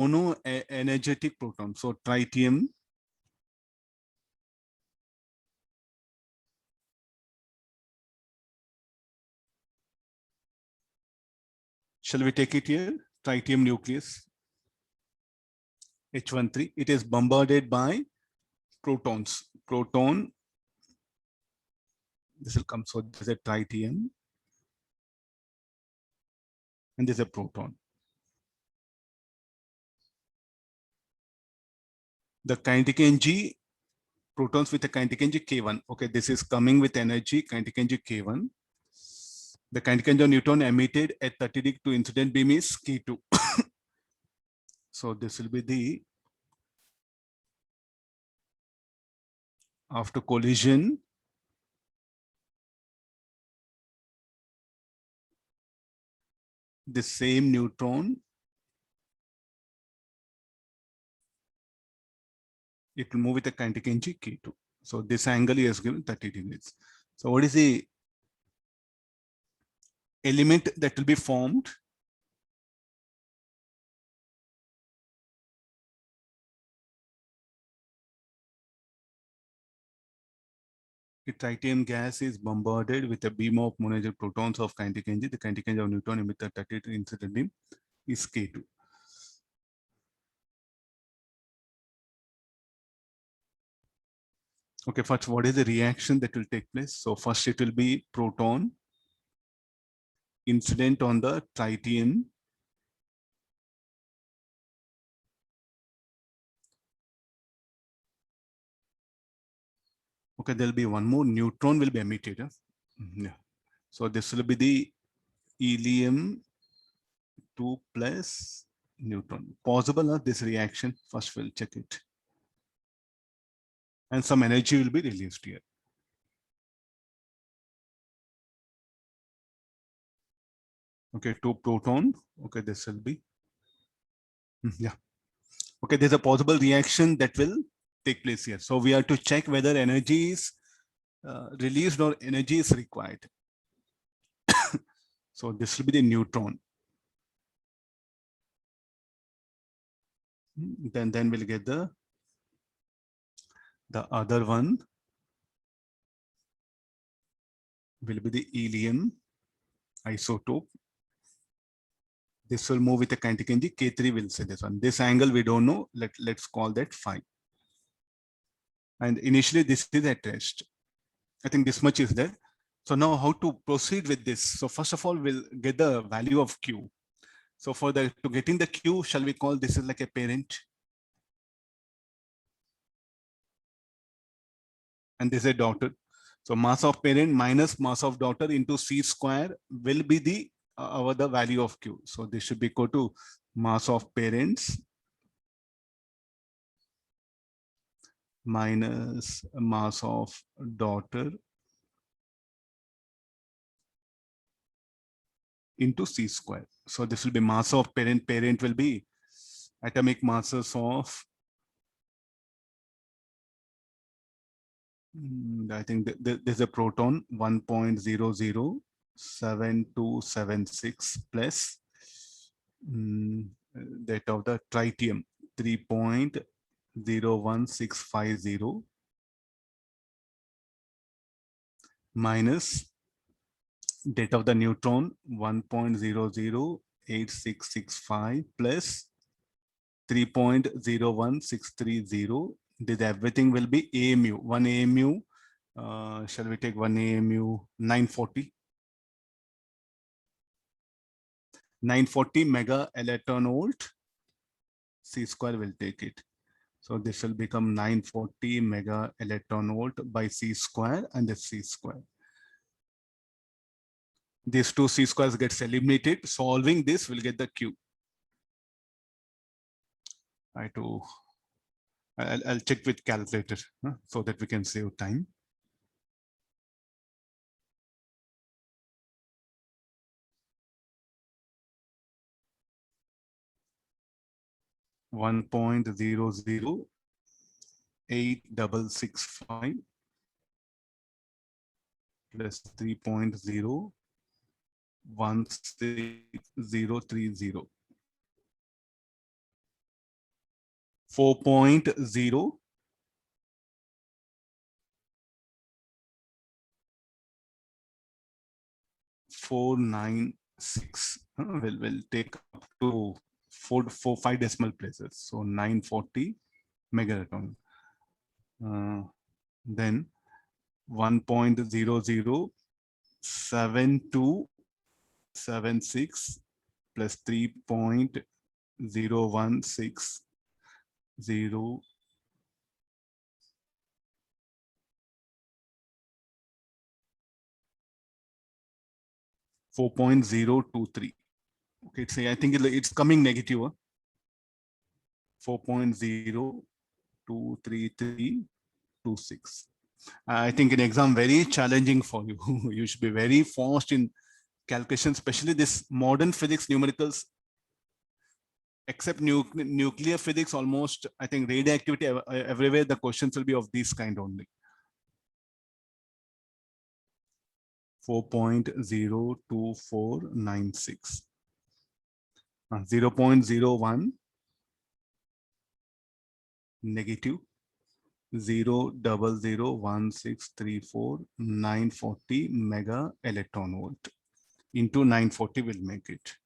mono-energetic proton. So tritium, shall we take it here? Tritium nucleus, H13. It is bombarded by protons. Proton, this will come. So this is a tritium, and this is a proton. The kinetic energy, protons with a kinetic energy K1. Okay, this is coming with energy, kinetic energy K1. The kinetic energy of neutron emitted at 30 degree to incident beam is K2. So this will be the, after collision, the same neutron, it will move with a kinetic energy K2. So this angle is given 30 degrees. So what is the element that will be formed? The tritium gas is bombarded with a beam of monogenetic protons of kinetic energy. The kinetic energy of neutron emitted 30 to incident beam is K2. Okay, first, what is the reaction that will take place? So first it will be proton incident on the tritium. Okay, there'll be one more neutron will be emitted. Yeah. So this will be the helium 2 plus neutron. Possible this reaction? First we'll check it. And some energy will be released here. Okay, 2 proton. Okay, this will be. Yeah. Okay, there's a possible reaction that will take place here. So we have to check whether energy is released or energy is required. So this will be the neutron. Then we'll get the other one will be the helium isotope. This will move with a kinetic energy K3. Will say this one. This angle we don't know. Let's call that phi. And initially this is at rest. I think this much is there. So now how to proceed with this? So first of all, we'll get the value of Q. So for to getting the Q, shall we call this is like a parent? And this is a daughter. So mass of parent minus mass of daughter into C square will be the the value of Q. So this should be equal to mass of parents minus mass of daughter into C square. So this will be mass of parent. Parent will be atomic masses of, I think there's a proton 1.007276 plus that of the tritium 3.01650 minus that of the neutron 1.008665 plus 3.01630. This everything will be AMU. One AMU, shall we take one AMU 940? 940 mega electron volt. C square will take it. So this will become 940 mega electron volt by C square and the C square. These two C squares gets eliminated. Solving this will get the Q. I'll check with calculator so that we can save time. One 1.008665 plus 3.01630. 4.0 496. We'll take up to 5 decimal places. So 940 megaton. Then 1.007276 plus 3.0160 4.023. Okay, I think it's coming negative. 4.023326. I think in exam very challenging for you. You should be very fast in calculation, especially this modern physics numericals. Except nuclear physics, almost I think radioactivity everywhere the questions will be of this kind only. 4.02496. 0.01 negative 0.001634 mega electron volt into 940 will make it.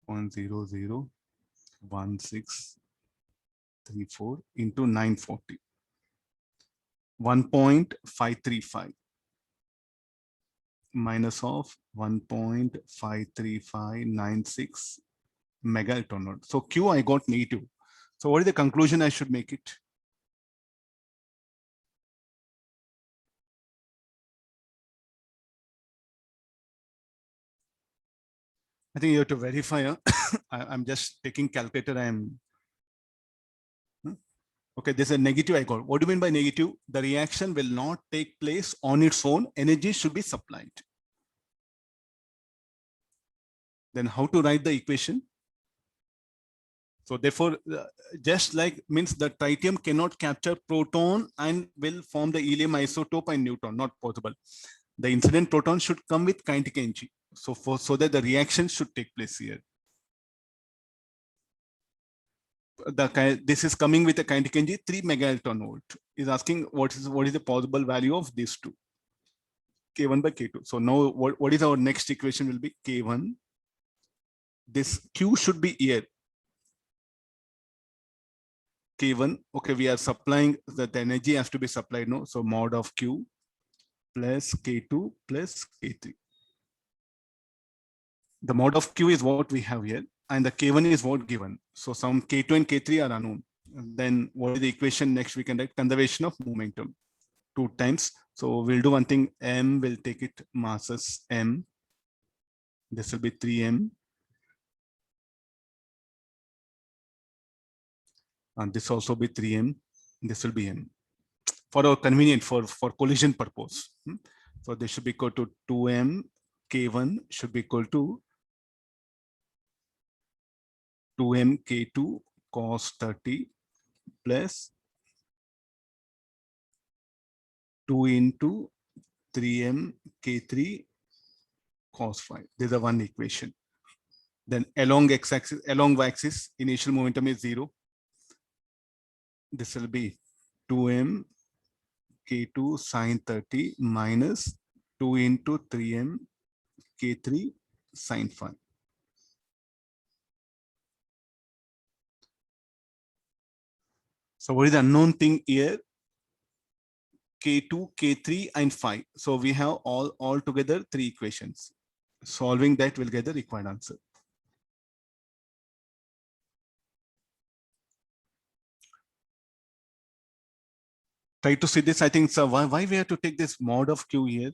Point 0.001634 into 940. 1.535 minus of 1.53596 mega electron volt. So Q I got negative. So what is the conclusion I should make it? I think you have to verify. I'm just taking calculator. Okay, there's a negative I got. What do you mean by negative? The reaction will not take place on its own. Energy should be supplied. Then how to write the equation? So therefore, just like means the tritium cannot capture proton and will form the helium isotope and neutron, not possible. The incident proton should come with kinetic energy. So that the reaction should take place here. This is coming with a kinetic energy 3 mega electron volt. Is asking what is the possible value of these two. K1 by K2. So now what is our next equation will be K1. This Q should be here. K1, okay, we are supplying that the energy has to be supplied, no? So mod of Q plus K2 plus K3. The mod of Q is what we have here, and the K1 is what given. So some K2 and K3 are unknown. And then what is the equation next? We can write conservation of momentum 2 times. So we'll do one thing, M will take it masses M. This will be 3M. And this also be 3M. This will be M. For our convenient, for collision purpose. So this should be equal to 2M. K1 should be equal to 2M K2 cos 30 plus 2 into 3M K3 cos 5. This is one equation. Then along x-axis, along y-axis, initial momentum is 0. This will be 2M K2 sin 30 minus 2 into 3M K3 sin 5. So what is the unknown thing here? K2, K3, and 5. So we have all together 3 equations. Solving that will get the required answer. Try to see this. I think so. Why we have to take this mod of Q here?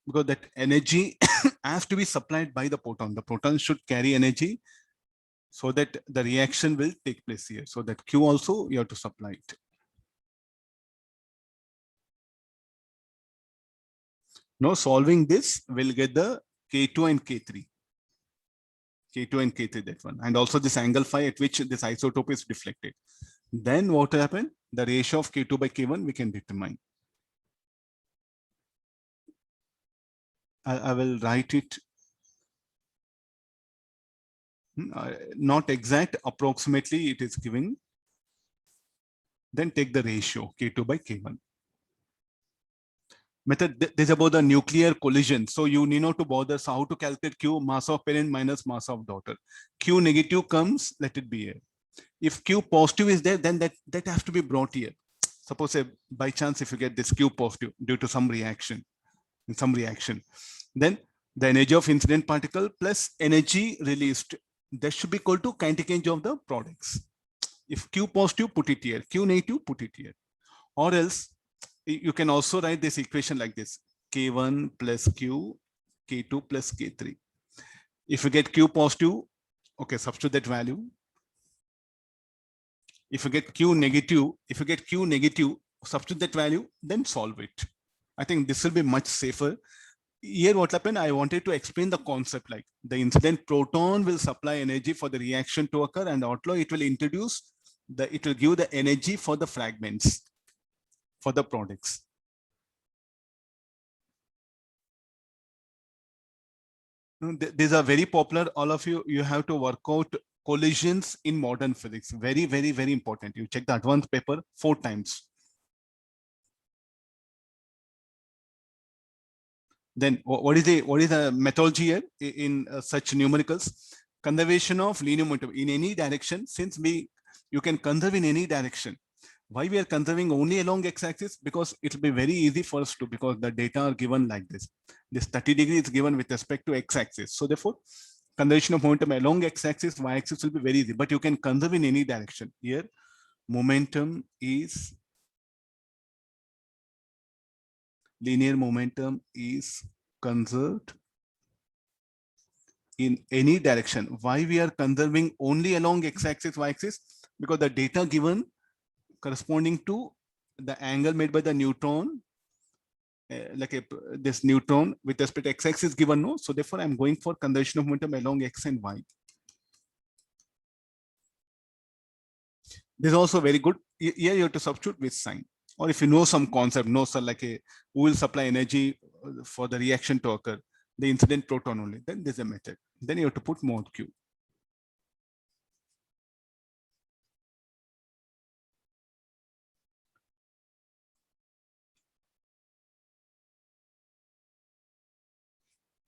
Because that energy has to be supplied by the proton. The proton should carry energy so that the reaction will take place here. So that Q also you have to supply it. Now solving this will get the K2 and K3. K2 and K3, that one. And also this angle phi at which this isotope is deflected. Then what will happen? The ratio of K2 by K1 we can determine. I will write it Not exact, approximately it is giving. Then take the ratio K2 by K1. Method this is about the nuclear collision. So you need not to bother. So how to calculate Q, mass of parent minus mass of daughter. Q negative comes, let it be here. If Q positive is there, then that has to be brought here. Suppose by chance, if you get this Q positive due to some reaction, then the energy of incident particle plus energy released, that should be equal to kinetic energy of the products. If Q positive, put it here. Q negative, put it here. Or else you can also write this equation like this: K1 plus Q, K2 plus K3. If you get Q positive, okay, substitute that value. If you get Q negative, substitute that value, then solve it. I think this will be much safer. Here what happened, I wanted to explain the concept, like the incident proton will supply energy for the reaction to occur, and outlaw it will it will give the energy for the fragments, for the products. These are very popular. All of you have to work out collisions in modern physics. Very, very, very important. You check the advanced paper 4 times. Then what is the methodology here in such numericals? Conservation of linear momentum in any direction. Since you can conserve in any direction. Why we are conserving only along x-axis? Because it will be very easy for us to, because the data are given like this. This 30 degrees is given with respect to x-axis. So therefore, conservation of momentum along x-axis, y-axis will be very easy, but you can conserve in any direction. Here, momentum is, linear momentum is conserved in any direction. Why we are conserving only along x-axis, y-axis? Because the data given corresponding to the angle made by the neutron, this neutron with respect to x-axis is given, no? So therefore, I'm going for conservation of momentum along x and y. This is also very good. Here you have to substitute with sign. Or if you know some concept, who will supply energy for the reaction to occur, the incident proton only, then there's a method. Then you have to put mod Q.